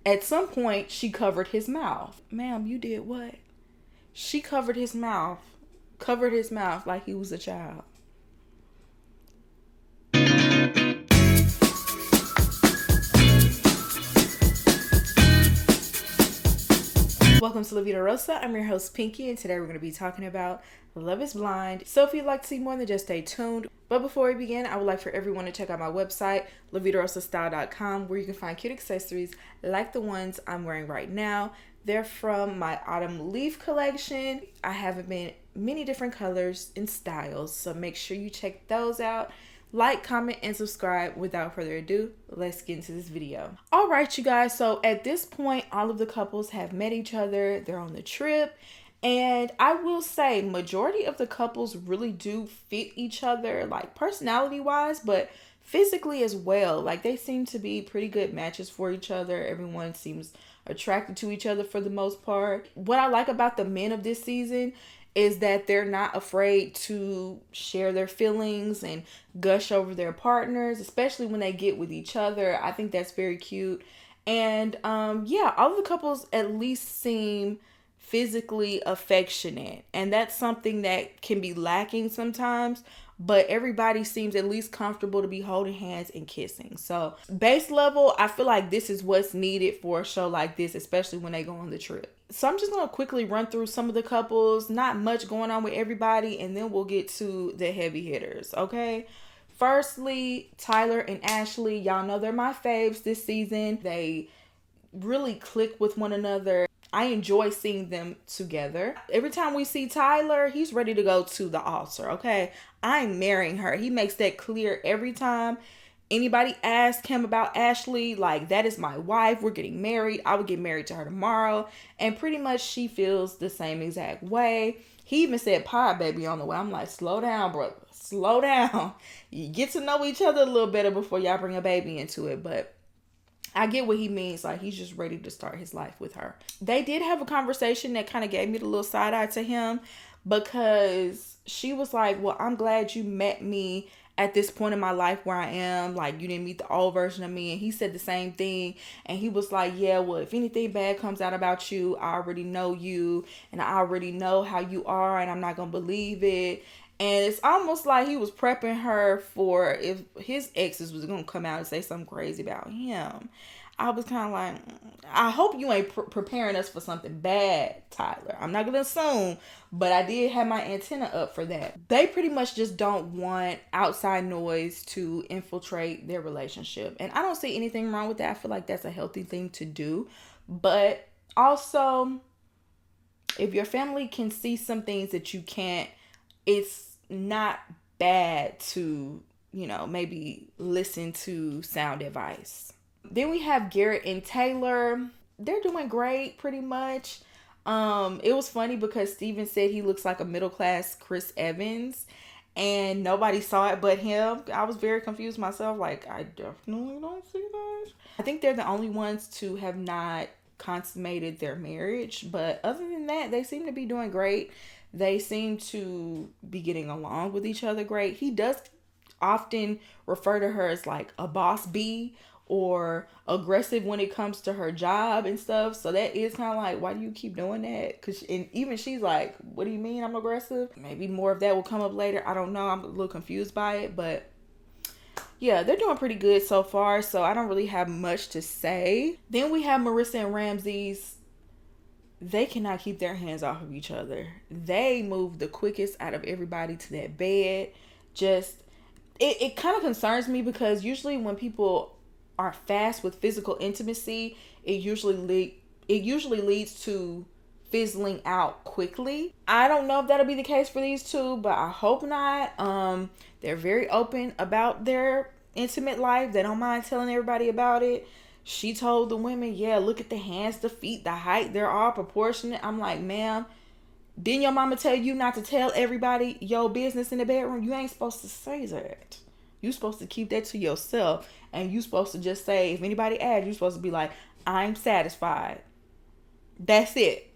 At some point, she covered his mouth. Ma'am, you did what? She covered his mouth. Covered his mouth like he was a child. Welcome to La Vida Rosa. I'm your host, Pinky, and today we're going to be talking about Love is Blind. So if you'd like to see more, then just stay tuned. But before we begin, I would like for everyone to check out my website, lavidarosastyle.com, where you can find cute accessories like the ones I'm wearing right now. They're from my autumn leaf collection. I have them in many different colors and styles, so make sure you check those out. Like, comment, and subscribe. Without further ado, let's get into this video. All right, you guys. So at this point, all of the couples have met each other. They're on the trip. And I will say, majority of the couples really do fit each other, like personality-wise, but physically as well. Like, they seem to be pretty good matches for each other. Everyone seems attracted to each other for the most part. What I like about the men of this season is that they're not afraid to share their feelings and gush over their partners, especially when they get with each other. I think that's very cute. And yeah, all of the couples at least seem physically affectionate, and that's something that can be lacking sometimes, but everybody seems at least comfortable to be holding hands and kissing. So base level, I feel like this is what's needed for a show like this, especially when they go on the trip. So I'm just going to quickly run through some of the couples. Not much going on with everybody, and then we'll get to the heavy hitters, okay? Firstly, Tyler and Ashley. Y'all know they're my faves this season. They really click with one another. I enjoy seeing them together. Every time we see Tyler, he's ready to go to the altar, okay? I'm marrying her. He makes that clear every time anybody asks him about Ashley. Like, that is my wife. We're getting married. I would get married to her tomorrow. And pretty much she feels the same exact way. He even said pie baby on the way. I'm like, slow down, brother. Slow down. You get to know each other a little better before y'all bring a baby into it. But I get what he means. Like, he's just ready to start his life with her. They did have a conversation that kind of gave me the little side eye to him, because she was like, well, I'm glad you met me at this point in my life where I am. Like, you didn't meet the old version of me. And he said the same thing. And he was like, yeah, well, if anything bad comes out about you, I already know you. And I already know how you are. And I'm not going to believe it. And it's almost like he was prepping her for if his exes was going to come out and say something crazy about him. I was kind of like, I hope you ain't preparing us for something bad, Tyler. I'm not going to assume, but I did have my antenna up for that. They pretty much just don't want outside noise to infiltrate their relationship. And I don't see anything wrong with that. I feel like that's a healthy thing to do. But also, if your family can see some things that you can't, it's not bad to, you know, maybe listen to sound advice. Then we have Garrett and Taylor. They're doing great, pretty much. It was funny because Steven said he looks like a middle-class Chris Evans, and nobody saw it but him. I was very confused myself. Like, I definitely don't see that. I think they're the only ones to have not consummated their marriage, but other than that, they seem to be doing great. They seem to be getting along with each other great. He does often refer to her as like a boss bee or aggressive when it comes to her job and stuff. So that is kind of like, why do you keep doing that? And even she's like, what do you mean I'm aggressive? Maybe more of that will come up later. I don't know. I'm a little confused by it, but yeah, they're doing pretty good so far. So I don't really have much to say. Then we have Marissa and Ramsay's. They cannot keep their hands off of each other. They move the quickest out of everybody to that bed. Just, it kind of concerns me, because usually when people are fast with physical intimacy, it usually leads to fizzling out quickly. I don't know if that'll be the case for these two, but I hope not. They're very open about their intimate life. They don't mind telling everybody about it. She told the women, yeah, look at the hands, the feet, the height. They're all proportionate. I'm like, ma'am, didn't your mama tell you not to tell everybody your business in the bedroom? You ain't supposed to say that. You supposed to keep that to yourself. And you supposed to just say, if anybody asks, you're supposed to be like, I'm satisfied. That's it.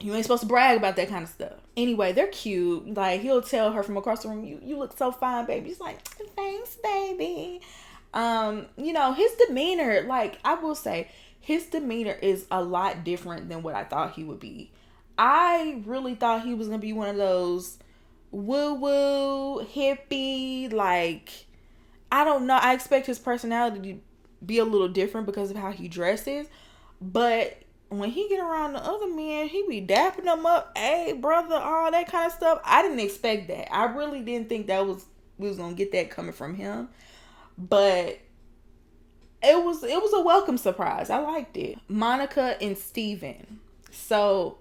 You ain't supposed to brag about that kind of stuff. Anyway, they're cute. Like, he'll tell her from across the room, you look so fine, baby. She's like, thanks, baby. You know, his demeanor, like, I will say, his demeanor is a lot different than what I thought he would be. I really thought he was going to be one of those woo-woo, hippie, like, I don't know. I expect his personality to be a little different because of how he dresses. But when he get around the other men, he be dapping them up. Hey, brother, all that kind of stuff. I didn't expect that. I really didn't think we was going to get that coming from him. But it was a welcome surprise. I liked it. Monica and Steven. So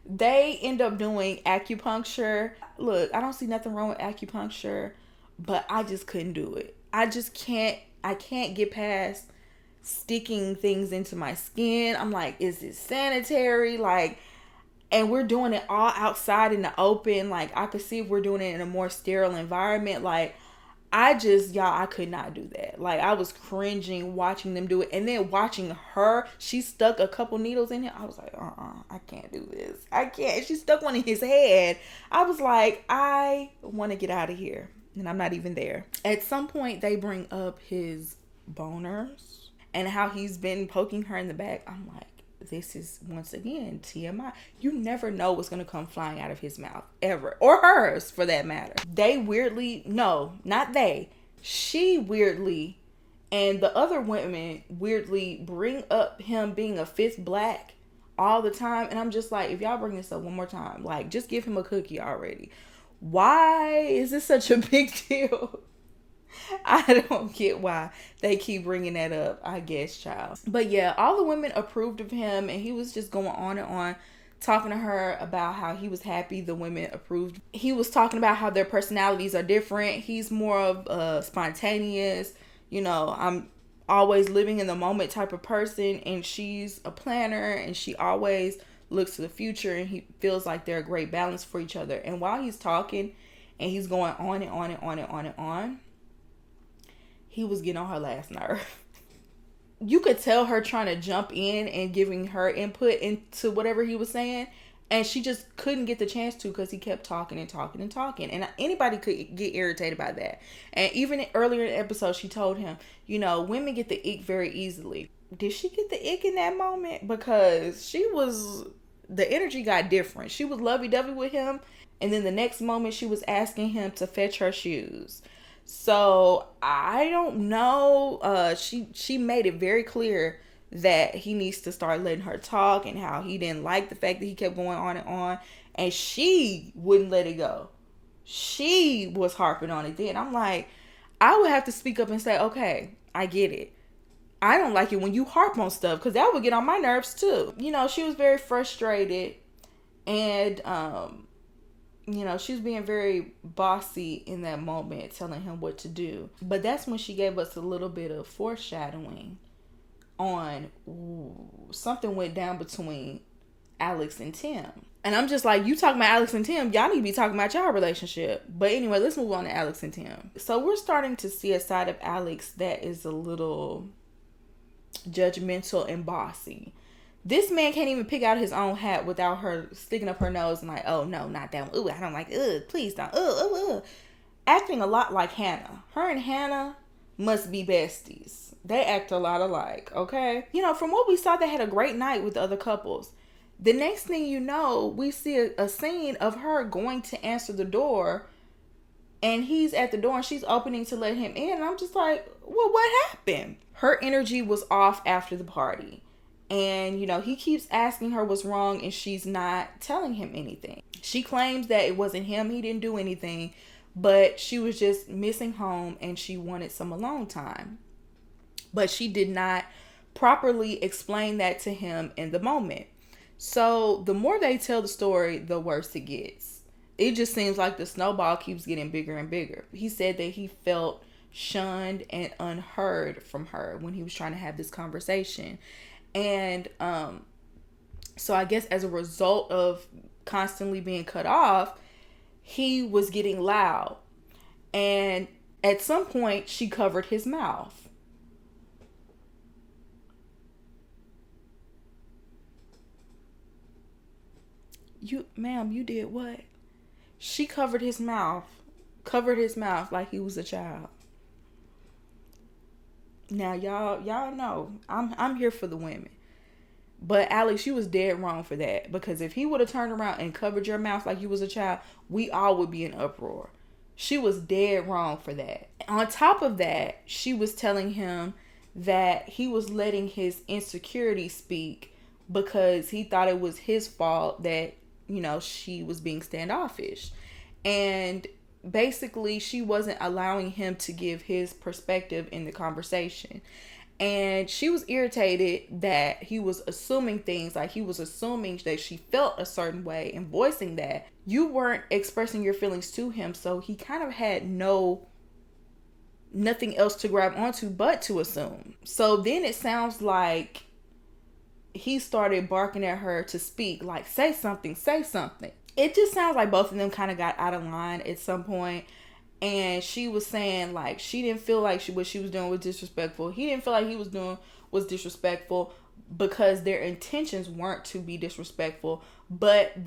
they end up doing acupuncture. Look, I don't see nothing wrong with acupuncture, but I just couldn't do it. I can't get past sticking things into my skin. I'm like, is this sanitary? Like, and we're doing it all outside in the open. Like, I could see if we're doing it in a more sterile environment. Like, I could not do that. Like, I was cringing watching them do it. And then watching her, she stuck a couple needles in him. I was like, I can't do this. I can't. She stuck one in his head. I was like, I want to get out of here. And I'm not even there. At some point, they bring up his boners and how he's been poking her in the back. I'm like, this is, once again, TMI. You never know what's going to come flying out of his mouth, ever. Or hers, for that matter. She weirdly, and the other women weirdly bring up him being a fifth black all the time. And I'm just like, if y'all bring this up one more time, like, just give him a cookie already. Why is this such a big deal? I don't get why they keep bringing that up, I guess, child. But yeah, all the women approved of him, and he was just going on and on, talking to her about how he was happy the women approved. He was talking about how their personalities are different. He's more of spontaneous, I'm always living in the moment type of person, and she's a planner, and she always looks to the future, and he feels like they're a great balance for each other. And while he's talking and he's going on and on and on and on and on, he was getting on her last nerve. You could tell her trying to jump in and giving her input into whatever he was saying, and she just couldn't get the chance to because he kept talking and talking and talking. And anybody could get irritated by that. And even earlier in the episode, she told him, women get the ick very easily. Did she get the ick in that moment? Because the energy got different. She was lovey-dovey with him, and then the next moment she was asking him to fetch her shoes. So I don't know. She made it very clear that he needs to start letting her talk, and how he didn't like the fact that he kept going on, and she wouldn't let it go. She was harping on it then. I'm like, I would have to speak up and say, okay, I get it. I don't like it when you harp on stuff, because that would get on my nerves too. She was very frustrated, and she was being very bossy in that moment, telling him what to do. But that's when she gave us a little bit of foreshadowing on something went down between Alex and Tim. And I'm just like, you talking about Alex and Tim, y'all need to be talking about y'all relationship. But anyway, let's move on to Alex and Tim. So we're starting to see a side of Alex that is a little judgmental and bossy. This man can't even pick out his own hat without her sticking up her nose and like, oh no, not that one. Ooh, I don't like it. Please don't. Acting a lot like Hannah. Her and Hannah must be besties. They act a lot alike, okay? From what we saw, they had a great night with the other couples. The next thing you know, we see a scene of her going to answer the door, and he's at the door and she's opening to let him in. And I'm just like, well, what happened? Her energy was off after the party. And, he keeps asking her what's wrong, and she's not telling him anything. She claims that it wasn't him. He didn't do anything, but she was just missing home and she wanted some alone time. But she did not properly explain that to him in the moment. So the more they tell the story, the worse it gets. It just seems like the snowball keeps getting bigger and bigger. He said that he felt shunned and unheard from her when he was trying to have this conversation. And so I guess as a result of constantly being cut off, he was getting loud. And at some point, she covered his mouth. Ma'am, you did what? She covered his mouth like he was a child. Now y'all know I'm here for the women. But Alex, you was dead wrong for that. Because if he would have turned around and covered your mouth like you was a child, we all would be in uproar. She was dead wrong for that. On top of that, she was telling him that he was letting his insecurity speak because he thought it was his fault that, she was being standoffish. And basically, she wasn't allowing him to give his perspective in the conversation. And she was irritated that he was assuming things, like he was assuming that she felt a certain way and voicing that. You weren't expressing your feelings to him, so he kind of had nothing else to grab onto but to assume. So then it sounds like he started barking at her to speak, like, say something. It just sounds like both of them kind of got out of line at some point. And she was saying, like, she didn't feel like what she was doing was disrespectful. He didn't feel like he was doing was disrespectful because their intentions weren't to be disrespectful. But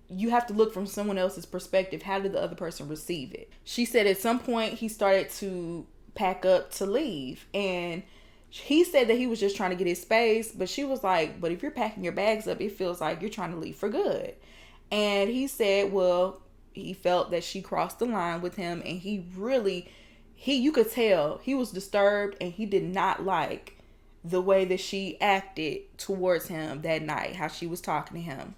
you have to look from someone else's perspective. How did the other person receive it? She said at some point he started to pack up to leave. And he said that he was just trying to get his space. But she was like, but if you're packing your bags up, it feels like you're trying to leave for good. And he said, well, he felt that she crossed the line with him, and you could tell he was disturbed, and he did not like the way that she acted towards him that night, how she was talking to him.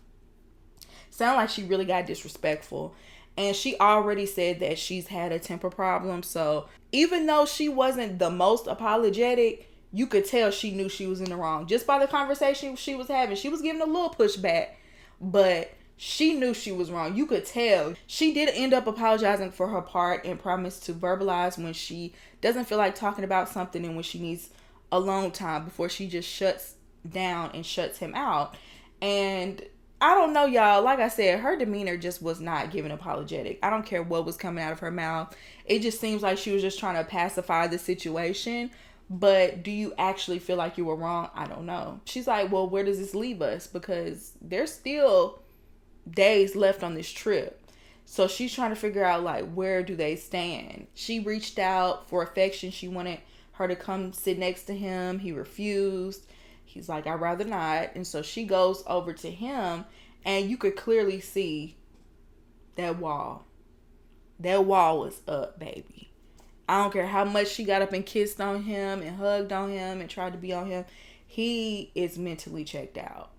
Sounded like she really got disrespectful. And she already said that she's had a temper problem. So even though she wasn't the most apologetic, you could tell she knew she was in the wrong. Just by the conversation she was having, she was giving a little pushback, but she knew she was wrong. You could tell. She did end up apologizing for her part and promised to verbalize when she doesn't feel like talking about something and when she needs alone time before she just shuts down and shuts him out. And I don't know, y'all. Like I said, her demeanor just was not giving apologetic. I don't care what was coming out of her mouth. It just seems like she was just trying to pacify the situation. But do you actually feel like you were wrong? I don't know. She's like, well, where does this leave us? Because there's still days left on this trip. So she's trying to figure out, like, where do they stand? She reached out for affection. She wanted her to come sit next to him. He refused. He's like, I'd rather not. And so she goes over to him, and you could clearly see that wall. That wall was up, baby. I don't care how much she got up and kissed on him and hugged on him and tried to be on him. He is mentally checked out.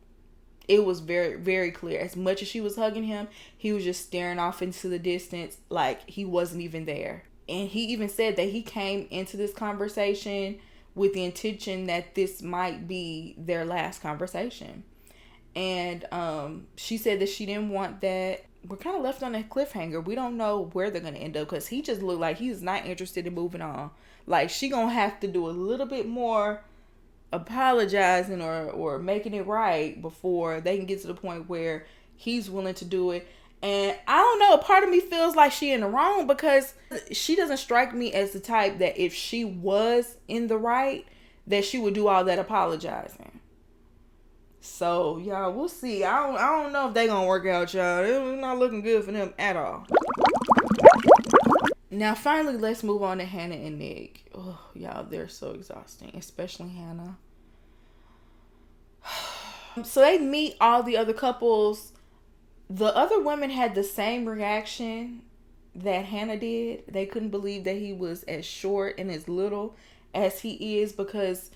It was very, very clear. As much as she was hugging him, he was just staring off into the distance like he wasn't even there. And he even said that he came into this conversation with the intention that this might be their last conversation. And she said that she didn't want that. We're kind of left on a cliffhanger. We don't know where they're going to end up because he just looked like he's not interested in moving on. Like, she going to have to do a little bit more apologizing or making it right before they can get to the point where he's willing to do it. And I don't know, part of me feels like she in the wrong because she doesn't strike me as the type that if she was in the right, that she would do all that apologizing. So y'all, we'll see. I don't know if they gonna work out, y'all. It's not looking good for them at all. Now, finally, let's move on to Hannah and Nick. Oh, y'all, they're so exhausting, especially Hannah. So they meet all the other couples. The other women had the same reaction that Hannah did. They couldn't believe that he was as short and as little as he is because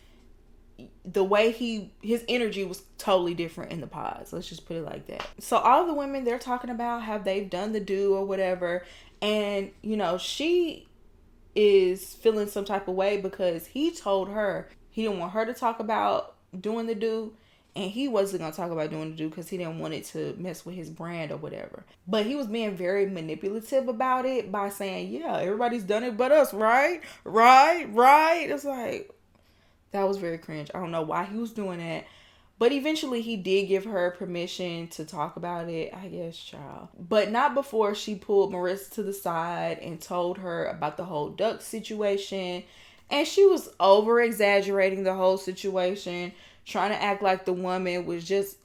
the way his energy was totally different in the pods. Let's just put it like that. So all the women, they're talking about how they've done the do or whatever. And, she is feeling some type of way because he told her he didn't want her to talk about doing the do. And he wasn't going to talk about doing the do because he didn't want it to mess with his brand or whatever. But he was being very manipulative about it by saying, yeah, everybody's done it but us, right? Right. It's like, that was very cringe. I don't know why he was doing that. But eventually he did give her permission to talk about it, I guess, child. But not before she pulled Marissa to the side and told her about the whole duck situation. And she was over-exaggerating the whole situation, trying to act like the woman was just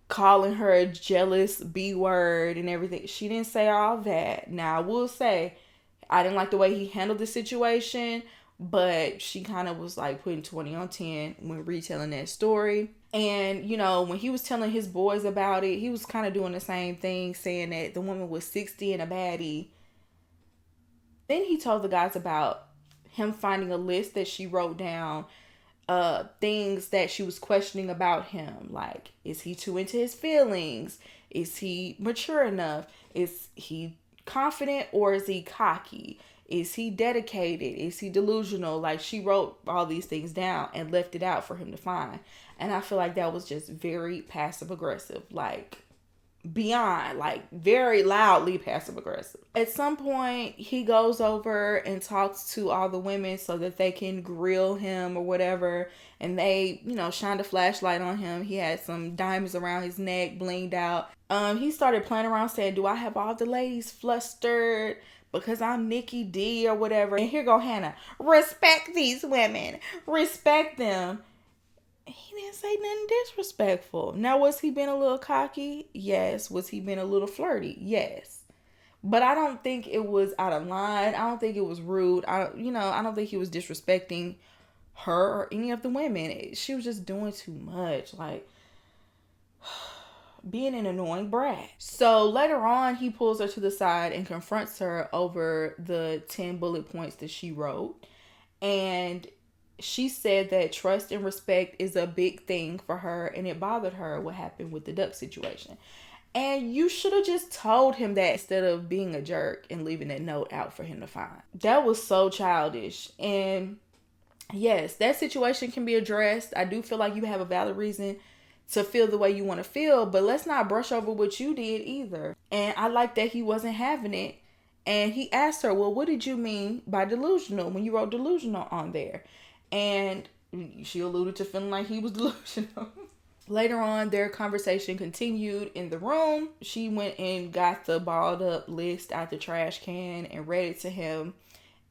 calling her a jealous B-word and everything. She didn't say all that. Now, I will say, I didn't like the way he handled the situation, but she kind of was like putting 20 on 10 when retelling that story. And, you know, when he was telling his boys about it, he was kind of doing the same thing, saying that the woman was 60 and a baddie. Then he told the guys about him finding a list that she wrote down, things that she was questioning about him. Like, is he too into his feelings? Is he mature enough? Is he confident or is he cocky? Is he dedicated? Is he delusional? Like, she wrote all these things down and left it out for him to find. And I feel like that was just very passive aggressive. Like, beyond, like, very loudly passive aggressive. At some point, he goes over and talks to all the women so that they can grill him or whatever. And they, you know, shined a flashlight on him. He had some diamonds around his neck, blinged out. He started playing around saying, do I have all the ladies flustered because I'm Nikki D or whatever? And here go Hannah. Respect these women. Respect them. He didn't say nothing disrespectful. Now, was he being a little cocky? Yes. Was he being a little flirty? Yes. But I don't think it was out of line. I don't think it was rude. I don't think he was disrespecting her or any of the women. She was just doing too much. Like, being an annoying brat. So later on, he pulls her to the side and confronts her over the 10 bullet points that she wrote. And she said that trust and respect is a big thing for her, and it bothered her what happened with the duck situation. And you should have just told him that instead of being a jerk and leaving that note out for him to find. That was so childish. And yes, that situation can be addressed. I do feel like you have a valid reason to feel the way you want to feel, but let's not brush over what you did either. And I like that he wasn't having it. And he asked her, well, what did you mean by delusional when you wrote delusional on there? And she alluded to feeling like he was delusional. Later on, their conversation continued in the room. She went and got the balled up list out the trash can and read it to him.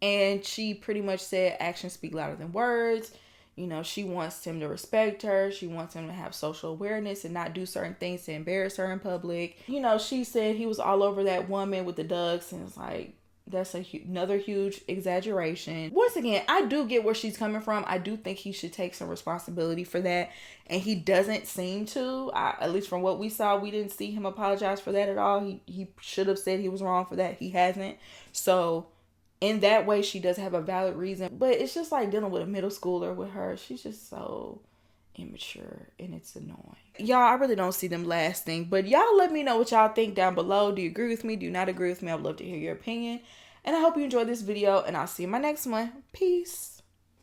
And she pretty much said actions speak louder than words. You know, she wants him to respect her. She wants him to have social awareness and not do certain things to embarrass her in public. You know, she said he was all over that woman with the ducks, and it's like, that's another huge exaggeration. Once again, I do get where she's coming from. I do think he should take some responsibility for that. And he doesn't seem to. At least from what we saw, we didn't see him apologize for that at all. He should have said he was wrong for that. He hasn't. So in that way, she does have a valid reason. But it's just like dealing with a middle schooler with her. She's just so immature and it's annoying. Y'all, I really don't see them lasting, but y'all let me know what y'all think down below. Do you agree with me? Do you not agree with me? I'd love to hear your opinion. And I hope you enjoyed this video, and I'll see you in my next one. Peace.